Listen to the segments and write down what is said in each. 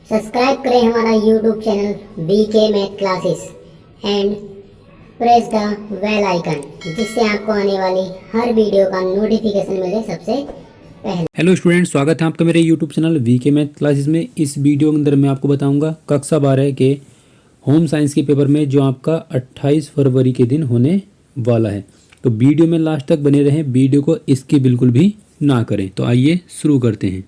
Subscribe करें हमारा YouTube channel VK math classes and press the bell icon, जिससे आपको आने वाली हर वीडियो का नोटिफिकेशन मिले सबसे पहले। हेलो स्टूडेंट्स, स्वागत है आपका मेरे YouTube channel VK math classes में। इस वीडियो के अंदर मैं आपको बताऊंगा कक्षा 12 के होम साइंस के पेपर में जो आपका 28 फरवरी के दिन होने वाला है। तो वीडियो में लास्ट तक बने रहें, वीडियो को इसकी बिल्कुल भी ना करें। तो आइए शुरू करते हैं।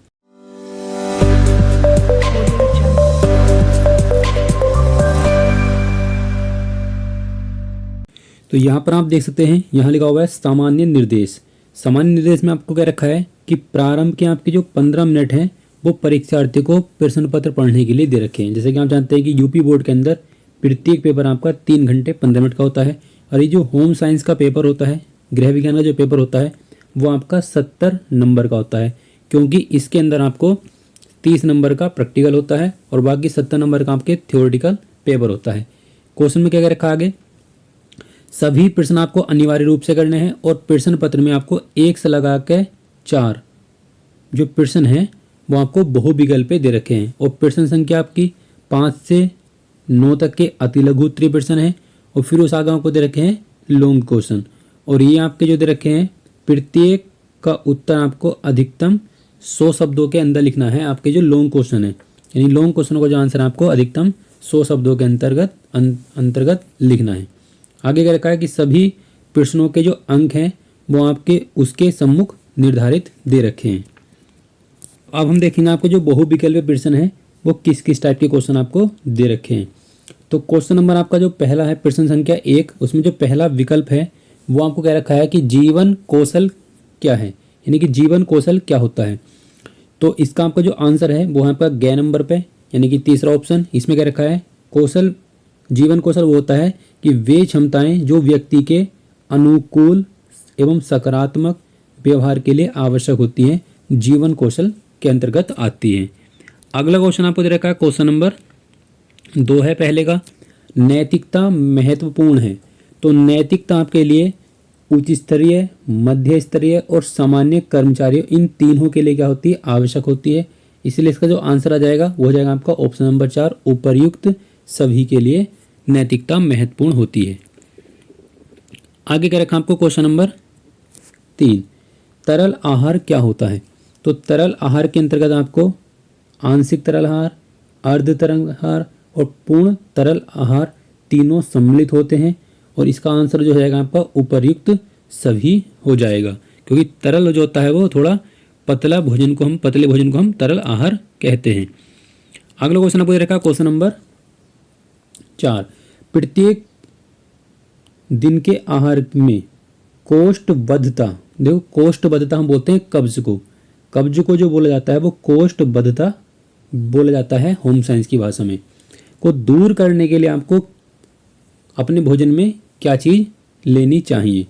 तो यहाँ पर आप देख सकते हैं, यहाँ लिखा हुआ है सामान्य निर्देश। सामान्य निर्देश में आपको क्या रखा है कि प्रारंभ के आपके जो 15 मिनट हैं वो परीक्षार्थी को प्रश्न पत्र पढ़ने के लिए दे रखे हैं। जैसे कि आप जानते हैं कि यूपी बोर्ड के अंदर प्रत्येक पेपर आपका 3 घंटे 15 मिनट का होता है, और ये जो होम साइंस का पेपर होता है, गृह विज्ञान का जो पेपर होता है, वो आपका 70 नंबर का होता है, क्योंकि इसके अंदर आपको 30 नंबर का प्रैक्टिकल होता है और बाकी 70 नंबर का आपके थ्योरेटिकल पेपर होता है। क्वेश्चन में क्या रखा आगे, सभी प्रश्न आपको अनिवार्य रूप से करने हैं और प्रश्न पत्र में आपको 1 से लगा के 4 जो प्रश्न हैं वो आपको बहुविकल्प पे दे रखे हैं, और प्रश्न संख्या आपकी 5 से 9 तक के अति लघु उत्तरीय प्रश्न हैं, और फिर उस आगे आपको दे रखे हैं लॉन्ग क्वेश्चन, और ये आपके जो दे रखे हैं प्रत्येक का उत्तर आपको अधिकतम 100 शब्दों के अंदर लिखना है। आपके जो लॉन्ग क्वेश्चन है, यानी लॉन्ग क्वेश्चन का जो आंसर आपको अधिकतम 100 शब्दों के अंतर्गत लिखना है। आगे क्या रखा है कि सभी प्रश्नों के जो अंक हैं वो आपके उसके सम्मुख निर्धारित दे रखे हैं। अब हम देखेंगे आपको जो बहुविकल्पीय प्रश्न है वो किस किस टाइप के क्वेश्चन आपको दे रखे हैं। तो क्वेश्चन नंबर आपका जो पहला है प्रश्न संख्या 1, उसमें जो पहला विकल्प है वो आपको क्या रखा है कि जीवन कौशल क्या है, यानी कि जीवन कौशल क्या होता है। तो इसका आपका जो आंसर है वो है आपका ग नंबर पे, यानी कि तीसरा ऑप्शन। इसमें क्या रखा है, कौशल जीवन कौशल वो होता है कि वे क्षमताएं जो व्यक्ति के अनुकूल एवं सकारात्मक व्यवहार के लिए आवश्यक होती हैं, जीवन कौशल के अंतर्गत आती हैं। अगला क्वेश्चन आपको दे रखा है, क्वेश्चन नंबर 2 है पहले का, नैतिकता महत्वपूर्ण है। तो नैतिकता आपके लिए उच्च स्तरीय, मध्य स्तरीय और सामान्य कर्मचारियों, इन तीनों के लिए क्या होती है, आवश्यक होती है। इसलिए इसका जो आंसर आ जाएगा वो हो जाएगा आपका ऑप्शन नंबर 4, उपर्युक्त सभी के लिए नैतिकता महत्वपूर्ण होती है। आगे क्या रखा आपको क्वेश्चन नंबर 3, तरल आहार क्या होता है। तो तरल आहार के अंतर्गत आपको आंशिक तरल आहार, अर्ध तरल आहार और पूर्ण तरल आहार तीनों सम्मिलित होते हैं, और इसका आंसर जो हो जाएगा आपका उपर्युक्त सभी हो जाएगा, क्योंकि तरल जो होता है वो थोड़ा पतले भोजन को हम तरल आहार कहते हैं। अगला क्वेश्चन आपको दे रखा है क्वेश्चन नंबर 4, प्रत्येक दिन के आहार में कोष्ठबद्धता, देखो कोष्ठबद्धता हम बोलते हैं कब्ज को जो बोला जाता है वो कोष्ठबद्धता बोला जाता है होम साइंस की भाषा में, को दूर करने के लिए आपको अपने भोजन में क्या चीज़ लेनी चाहिए।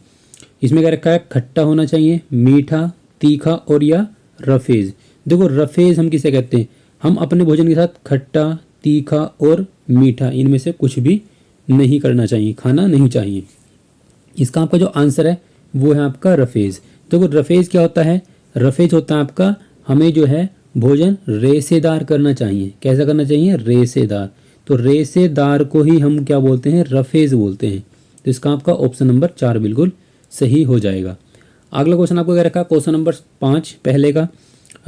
इसमें क्या रखा है, खट्टा होना चाहिए, मीठा, तीखा और या रफेज। देखो रफेज हम किसे कहते हैं, हम अपने भोजन के साथ खट्टा, तीखा और मीठा इनमें से कुछ भी नहीं करना चाहिए, खाना नहीं चाहिए। इसका आपका जो आंसर है वो है आपका रफेज। देखो रफेज क्या होता है, रफेज होता है आपका हमें जो है भोजन रेशेदार करना चाहिए। कैसा करना चाहिए, रेशेदार। तो रेशेदार को ही हम क्या बोलते हैं, रफेज बोलते हैं। तो इसका आपका ऑप्शन नंबर 4 बिल्कुल सही हो जाएगा। अगला क्वेश्चन आपको क्या रखा, क्वेश्चन नंबर 5 पहले का,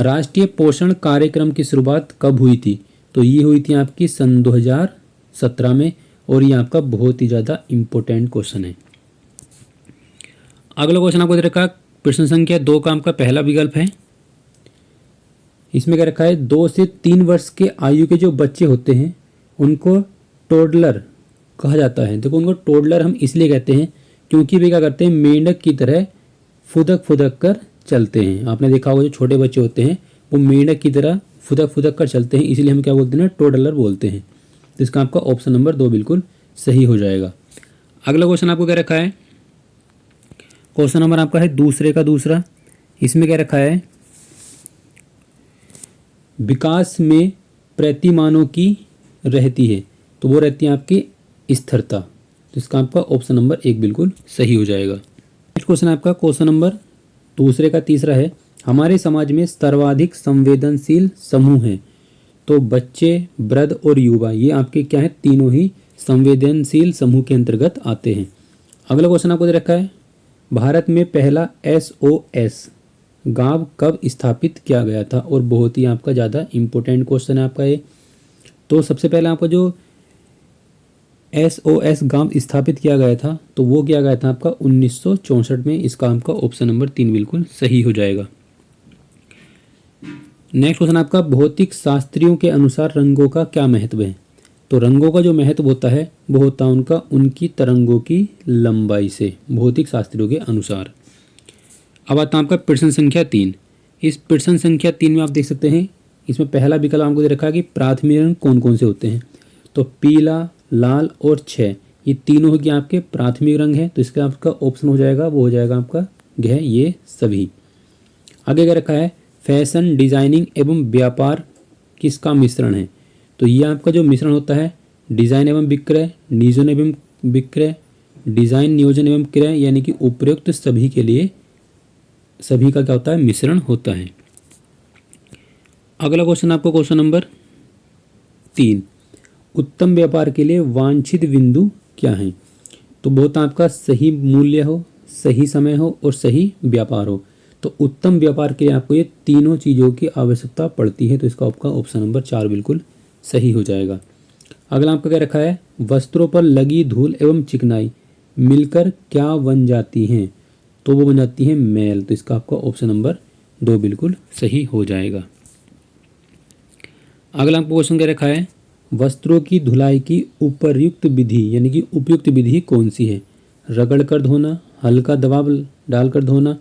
राष्ट्रीय पोषण कार्यक्रम की शुरुआत कब हुई थी। तो ये हुई थी आपकी सन 2017 में, और ये आपका बहुत ही ज़्यादा इम्पोर्टेंट क्वेश्चन है। अगला क्वेश्चन आपको दे रखा प्रश्न संख्या 2 का आपका पहला विकल्प है। इसमें क्या रखा है, 2 से 3 वर्ष के आयु के जो बच्चे होते हैं उनको टोडलर कहा जाता है। देखो उनको टोडलर हम इसलिए कहते हैं क्योंकि वे क्या करते हैं, मेंढक की तरह फुदक कर चलते हैं। आपने देखा होगा जो छोटे बच्चे होते हैं वो मेंढक की तरह फुदक कर चलते हैं, इसलिए हम क्या बोलते हैं, टोडलर बोलते हैं। तो इसका आपका ऑप्शन नंबर 2 बिल्कुल सही हो जाएगा। अगला क्वेश्चन आपको क्या रखा है, क्वेश्चन नंबर आपका है दूसरे का दूसरा। इसमें क्या रखा है, विकास में प्रतिमानों की रहती है, तो वो रहती है आपकी स्थिरता। तो इसका आपका ऑप्शन नंबर 1 बिल्कुल सही हो जाएगा। नेक्स्ट क्वेश्चन आपका क्वेश्चन नंबर दूसरे का तीसरा है, हमारे समाज में सर्वाधिक संवेदनशील समूह है। तो बच्चे, वृद्ध और युवा ये आपके क्या है, तीनों ही संवेदनशील समूह के अंतर्गत आते हैं। अगला क्वेश्चन आपको दे रखा है, भारत में पहला SOS गांव कब स्थापित किया गया था? और बहुत ही आपका ज़्यादा इम्पोर्टेंट क्वेश्चन है आपका ये। तो सबसे पहले आपका जो SOS गांव स्थापित किया गया था तो वो किया गया था आपका 1964 में। इसका आपका ऑप्शन नंबर 3 बिल्कुल सही हो जाएगा। नेक्स्ट क्वेश्चन आपका, भौतिक शास्त्रियों के अनुसार रंगों का क्या महत्व है? तो रंगों का जो महत्व होता है वो होता है उनकी तरंगों की लंबाई से, भौतिक शास्त्रियों के अनुसार। अब आता है आपका प्रश्न संख्या 3। इस प्रश्न संख्या 3 में आप देख सकते हैं, इसमें पहला विकल्प आपको दे रखा है कि प्राथमिक रंग कौन कौन से होते हैं। तो पीला, लाल और छह ये तीनों हो गए आपके प्राथमिक रंग हैं। तो इसका आपका ऑप्शन हो जाएगा, वो हो जाएगा आपका गह ये सभी। आगे क्या रखा है, फैशन, डिजाइनिंग एवं व्यापार किसका मिश्रण है? तो ये आपका जो मिश्रण होता है डिजाइन एवं विक्रय, नियोजन एवं विक्रय, डिजाइन, नियोजन एवं क्रय यानी कि उपयुक्त सभी के लिए सभी का क्या होता है, मिश्रण होता है। अगला क्वेश्चन आपको क्वेश्चन नंबर 3, उत्तम व्यापार के लिए वांछित बिंदु क्या है? तो बहुत आपका सही मूल्य हो, सही समय हो और सही व्यापार हो। तो उत्तम व्यापार के लिए आपको ये तीनों चीज़ों की आवश्यकता पड़ती है। तो इसका आपका ऑप्शन नंबर 4 बिल्कुल सही हो जाएगा। अगला आपका क्या रखा है, वस्त्रों पर लगी धूल एवं चिकनाई मिलकर क्या बन जाती हैं? तो वो बन जाती है मैल। तो इसका आपका ऑप्शन नंबर 2 बिल्कुल सही हो जाएगा। अगला आपको क्वेश्चन क्या रखा है, वस्त्रों की धुलाई की उपयुक्त विधि यानी कि उपयुक्त विधि कौन सी है? रगड़ कर धोना, हल्का दबाव डालकर धोना,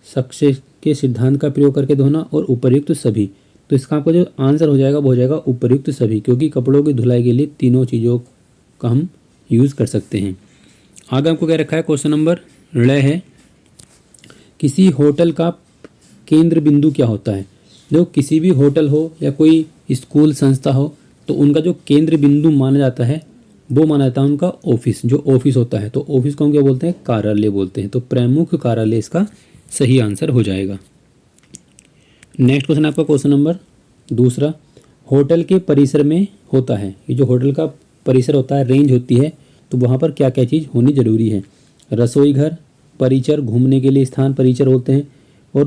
सक्सेस के सिद्धांत का प्रयोग करके धोना और उपयुक्त सभी। तो इसका आपका जो आंसर हो जाएगा वो हो जाएगा उपयुक्त सभी, क्योंकि कपड़ों की धुलाई के लिए तीनों चीज़ों का हम यूज़ कर सकते हैं। आगे आपको क्या रखा है, क्वेश्चन नंबर ड़ है, किसी होटल का केंद्र बिंदु क्या होता है? जो किसी भी होटल हो या कोई स्कूल संस्था हो तो उनका जो केंद्र बिंदु माना जाता है वो माना जाता है उनका ऑफिस, जो ऑफिस होता है। तो ऑफिस को हम क्या बोलते हैं, कार्यालय बोलते हैं। तो प्रमुख कार्यालय इसका सही आंसर हो जाएगा। नेक्स्ट क्वेश्चन आपका क्वेश्चन नंबर 2, होटल के परिसर में होता है, ये जो होटल का परिसर होता है, रेंज होती है, तो वहाँ पर क्या क्या चीज़ होनी जरूरी है? रसोई घर, परिचर, घूमने के लिए स्थान परिचर होते हैं, और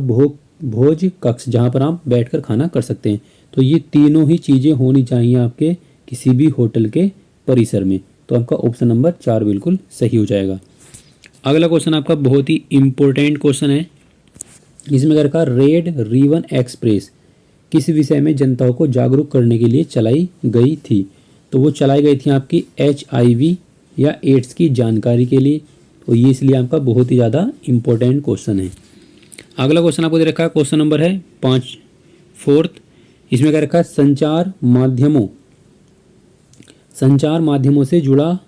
भोज कक्ष जहाँ पर आप बैठकर खाना कर सकते हैं। तो ये तीनों ही चीज़ें होनी चाहिए आपके किसी भी होटल के परिसर में। तो आपका ऑप्शन नंबर 4 बिल्कुल सही हो जाएगा। अगला क्वेश्चन आपका बहुत ही इम्पोर्टेंट क्वेश्चन है। इसमें क्या रखा, रेड रिबन एक्सप्रेस किस विषय में जनताओं को जागरूक करने के लिए चलाई गई थी? तो वो चलाई गई थी आपकी HIV या एड्स की जानकारी के लिए। तो ये इसलिए आपका बहुत ही ज़्यादा इम्पोर्टेंट क्वेश्चन है। अगला क्वेश्चन आपको दे रखा है, क्वेश्चन नंबर है 4। इसमें क्या रखा है, संचार माध्यमों से जुड़ा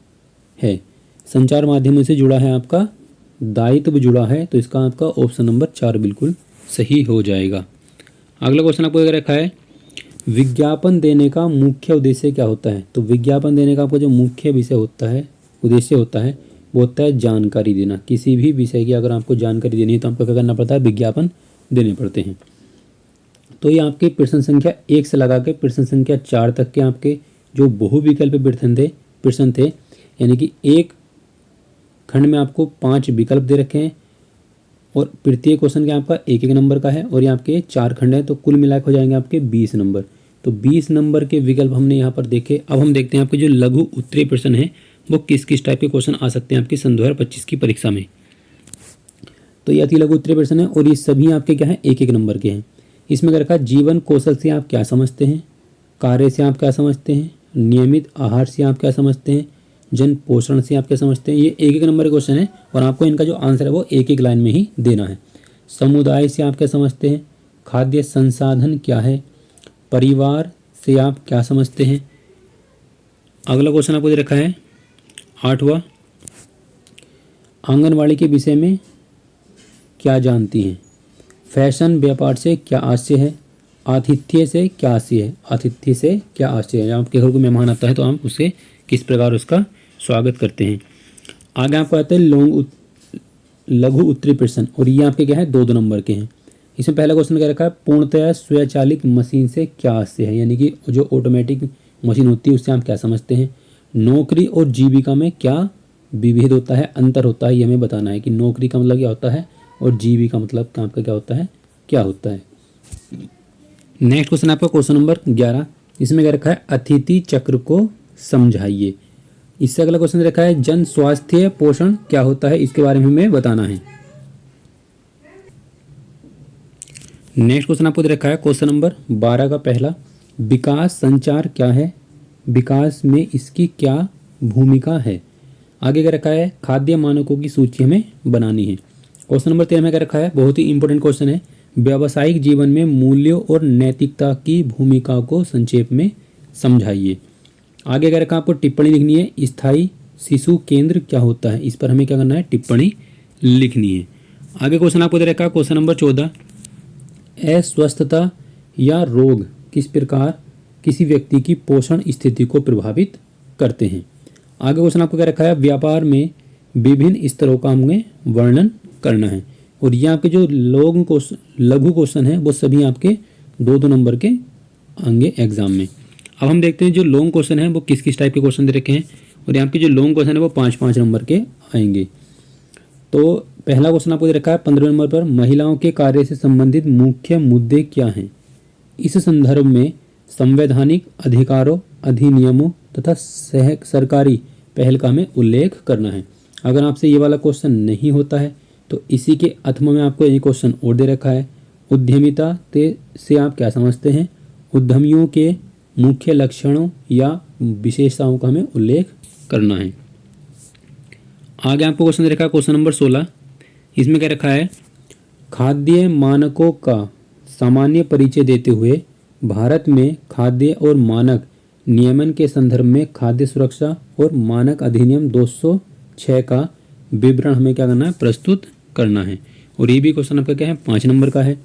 है, संचार माध्यमों से जुड़ा है आपका दायित्व जुड़ा है। तो इसका आपका ऑप्शन नंबर 4 बिल्कुल सही हो जाएगा। अगला क्वेश्चन आपको दे रखा है, विज्ञापन देने का मुख्य उद्देश्य क्या होता है? तो विज्ञापन देने का आपका जो मुख्य विषय होता है, उद्देश्य होता है, वो होता है जानकारी देना। किसी भी विषय की अगर आपको जानकारी देनी है तो आपको क्या करना पड़ता है, विज्ञापन देने पड़ते हैं। तो ये आपके प्रश्न संख्या 1 से लगा के प्रश्न संख्या 4 तक के आपके जो बहुविकल्प प्रश्न थे, यानी कि एक खंड में आपको 5 विकल्प दे रखे हैं और प्रत्येक क्वेश्चन के आपका 1-1 नंबर का है, और ये आपके 4 खंड है, तो कुल मिलाकर हो जाएंगे आपके 20 नंबर। तो 20 नंबर के विकल्प हमने यहाँ पर देखे। अब हम देखते हैं आपके जो लघु उत्तरीय प्रश्न है वो किस किस टाइप के क्वेश्चन आ सकते हैं आपके सन 2025 की परीक्षा में। तो ये अति लघु उत्तरीय प्रश्न है और ये सभी आपके क्या है, 1-1 नंबर के हैं। इसमें क्या रखा, जीवन कौशल से आप क्या समझते हैं, कार्य से आप क्या समझते हैं, नियमित आहार से आप क्या समझते हैं, जन पोषण से आप क्या समझते हैं। ये 1-1 नंबर के क्वेश्चन है और आपको इनका जो आंसर है वो 1-1 लाइन में ही देना है। समुदाय से आप क्या समझते हैं, खाद्य संसाधन क्या है, परिवार से आप क्या समझते हैं। अगला क्वेश्चन आपको दे रखा है 8वां, आंगनवाड़ी के विषय में क्या जानती हैं, फैशन व्यापार से क्या आशय है, आतिथ्य से क्या आशय है, आतिथ्य से क्या आशय है। आपके घर को मेहमान आता है तो आप उससे किस प्रकार उसका स्वागत करते हैं। आगे आपको आता है लघु उत्तरीय प्रश्न और ये आपके क्या है, 2-2 नंबर के हैं। इसमें पहला क्वेश्चन क्या रखा है, पूर्णतया स्वचालित मशीन से क्या आशय है, यानी कि जो ऑटोमेटिक मशीन होती है उससे आप क्या समझते हैं। नौकरी और जीविका में क्या विभेद होता है, अंतर होता है, ये हमें बताना है कि नौकरी का मतलब क्या होता है और जीविका मतलब आपका क्या होता है, क्या होता है। नेक्स्ट क्वेश्चन आपका क्वेश्चन नंबर 11, इसमें क्या रखा है, अतिथि चक्र को समझाइए। इससे अगला क्वेश्चन रखा है, जन स्वास्थ्य पोषण क्या होता है, इसके बारे में हमें बताना है। नेक्स्ट क्वेश्चन आपको दे रखा है क्वेश्चन नंबर 12 का पहला, विकास संचार क्या है, विकास में इसकी क्या भूमिका है। आगे क्या रखा है, खाद्य मानकों की सूची हमें बनानी है। क्वेश्चन नंबर 13 में क्या रखा है, बहुत ही इंपॉर्टेंट क्वेश्चन है, व्यावसायिक जीवन में मूल्यों और नैतिकता की भूमिका को संक्षेप में समझाइए। आगे क्या रखा है, आपको टिप्पणी लिखनी है, स्थायी शिशु केंद्र क्या होता है, इस पर हमें क्या करना है, टिप्पणी लिखनी है। आगे क्वेश्चन आपको दे रखा है क्वेश्चन नंबर 14, अस्वस्थता या रोग किस प्रकार किसी व्यक्ति की पोषण स्थिति को प्रभावित करते हैं। आगे क्वेश्चन आपको क्या रखा है, व्यापार में विभिन्न स्तरों का हमें वर्णन करना है। और ये आपके जो लघु क्वेश्चन है वो सभी आपके 2-2 नंबर के आएंगे एग्जाम में। अब हम देखते हैं जो लॉन्ग क्वेश्चन है वो किस किस टाइप के क्वेश्चन दे रखे हैं, और यहाँ के जो लॉन्ग क्वेश्चन है वो 5-5 नंबर के आएंगे। तो पहला क्वेश्चन आपको दे रखा है 15 नंबर पर, महिलाओं के कार्य से संबंधित मुख्य मुद्दे क्या हैं। इस संदर्भ में संवैधानिक अधिकारों, अधिनियमों तथा सरकारी पहल का हमें उल्लेख करना है। अगर आपसे ये वाला क्वेश्चन नहीं होता है तो इसी के अथवा में आपको एक क्वेश्चन और दे रखा है, उद्यमिता से आप क्या समझते हैं, उद्यमियों के मुख्य लक्षणों या विशेषताओं का हमें उल्लेख करना है। आगे आपको क्वेश्चन दे रखा है क्वेश्चन नंबर 16, इसमें क्या रखा है, खाद्य मानकों का सामान्य परिचय देते हुए भारत में खाद्य और मानक नियमन के संदर्भ में खाद्य सुरक्षा और मानक अधिनियम 206 का विवरण हमें क्या करना है, प्रस्तुत करना है। और ये भी क्वेश्चन आपका क्या है, 5 नंबर का है।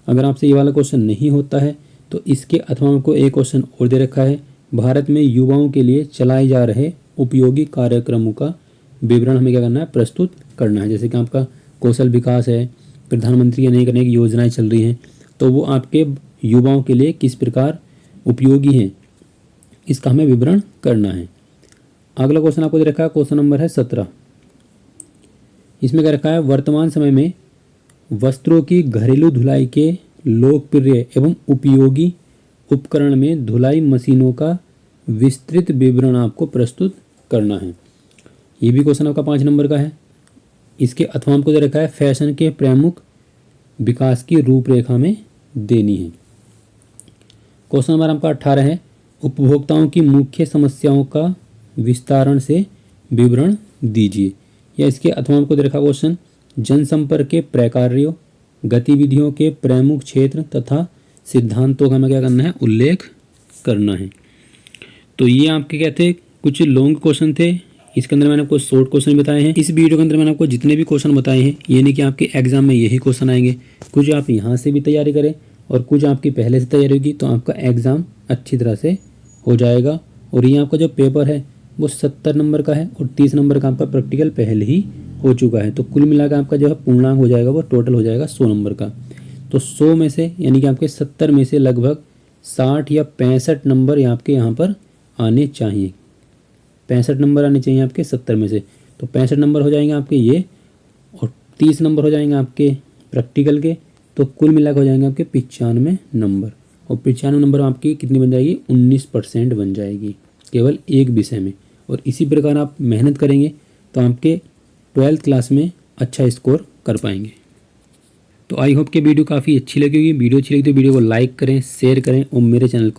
अगर आपसे ये वाला क्वेश्चन नहीं होता है तो इसके अथवा आपको एक क्वेश्चन और दे रखा है, भारत में युवाओं के लिए चलाए जा रहे उपयोगी कार्यक्रमों का विवरण हमें क्या करना है, प्रस्तुत करना है। जैसे कि आपका कौशल विकास है, प्रधानमंत्री की अनेक अनेक योजनाएं चल रही हैं, तो वो आपके युवाओं के लिए किस प्रकार उपयोगी हैं, इसका हमें विवरण करना है। अगला क्वेश्चन आपको दे रखा है क्वेश्चन नंबर है 17, इसमें क्या रखा है, वर्तमान समय में वस्त्रों की घरेलू धुलाई के लोकप्रिय एवं उपयोगी उपकरण में धुलाई मशीनों का विस्तृत विवरण आपको प्रस्तुत करना है। ये भी क्वेश्चन आपका 5 नंबर का है। इसके अथवा आपको दे रखा है, फैशन के प्रमुख विकास की रूपरेखा में देनी है। क्वेश्चन नंबर आपका 18 है, उपभोक्ताओं की मुख्य समस्याओं का विस्तारण से विवरण दीजिए। या इसके अथवा आपको दे रखा क्वेश्चन, जनसंपर्क के प्रकार्यों, गतिविधियों के प्रमुख क्षेत्र तथा सिद्धांतों का हमें क्या करना है, उल्लेख करना है। तो ये आपके क्या थे, कुछ लॉन्ग क्वेश्चन थे। इसके अंदर मैंने आपको शॉर्ट क्वेश्चन बताए हैं। इस वीडियो के अंदर मैंने आपको जितने भी क्वेश्चन बताए हैं ये नहीं कि आपके एग्जाम में यही क्वेश्चन आएंगे, कुछ आप यहाँ से भी तैयारी करें और कुछ आपकी पहले से तैयारी होगी, तो आपका एग्ज़ाम अच्छी तरह से हो जाएगा। और ये आपका जो पेपर है वो 70 नंबर का है और 30 नंबर का आपका प्रैक्टिकल पहले ही हो चुका है। तो कुल मिलाकर आपका जो है पूर्णांक हो जाएगा वो टोटल हो जाएगा 100 नंबर का। तो 100 में से यानी कि आपके 70 में से लगभग 60 या 65 नंबर आपके यहाँ पर आने चाहिए। 65 नंबर आने चाहिए आपके 70 में से। तो 65 नंबर हो जाएंगे आपके ये, और 30 नंबर हो जाएंगे आपके प्रैक्टिकल के। तो कुल मिलाकर हो जाएंगे आपके 95 नंबर। और 95 नंबर आपकी कितनी बन जाएगी, 19% बन जाएगी केवल एक विषय में। और इसी प्रकार आप मेहनत करेंगे तो आपके 12th क्लास में अच्छा स्कोर कर पाएंगे। तो आई होप कि वीडियो काफ़ी अच्छी लगी होगी। वीडियो अच्छी लगी तो वीडियो को लाइक करें, शेयर करें और मेरे चैनल को